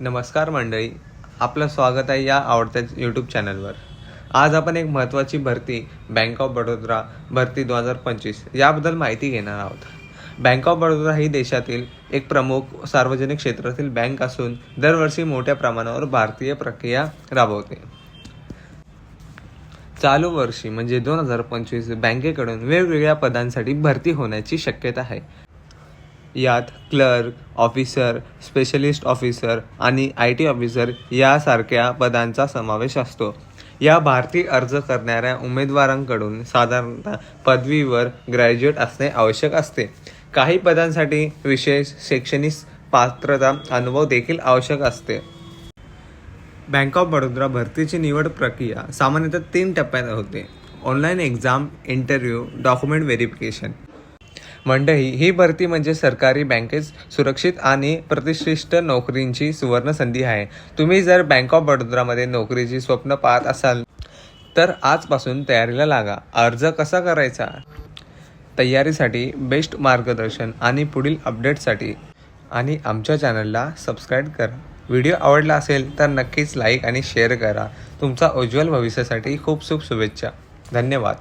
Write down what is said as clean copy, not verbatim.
नमस्कार मंडळी, आपलं स्वागत आहे या आवडत्या यूट्यूब चॅनलवर. आज आपण एक महत्त्वाची भरती बँक ऑफ बडोदा भरती 2025 याबद्दल माहिती घेणार आहोत. बँक ऑफ बडोदा ही देशातील एक प्रमुख सार्वजनिक क्षेत्रातील बँक असून दरवर्षी मोठ्या प्रमाणावर भारतीय प्रक्रिया राबवते. चालू वर्षी म्हणजे 2025 बँकेकडून वेगवेगळ्या पदांसाठी भरती होण्याची शक्यता आहे. यात क्लर्क, ऑफिसर, स्पेशलिस्ट ऑफिसर आणि IT ऑफिसर यासारख्या पदांचा समावेश असतो. या भरती अर्ज करणाऱ्या उमेदवारांकडून साधारणतः पदवीवर ग्रॅज्युएट असणे आवश्यक असते. काही पदांसाठी विशेष शैक्षणिक पात्रता अनुभव देखील आवश्यक असते. बँक ऑफ बडोदा भरतीची निवड प्रक्रिया सामान्यतः 3 टप्प्यात होते: online exam, interview, document verification. मंडळी, ही भरती म्हणजे सरकारी बँकेत सुरक्षित आणि प्रतिष्ठित नोकरींची सुवर्ण संधी आहे. तुम्ही जर बँक ऑफ बडोदामध्ये नोकरीची स्वप्न पाहत असाल तर आजपासून तयारीला लागा. अर्ज कसा करायचा, तयारीसाठी बेस्ट मार्गदर्शन आणि पुढील अपडेटसाठी आणि आमच्या चॅनलला सबस्क्राईब करा. व्हिडिओ आवडला असेल तर नक्कीच लाईक आणि शेअर करा. तुमचा उज्ज्वल भविष्यासाठी खूप शुभेच्छा. धन्यवाद.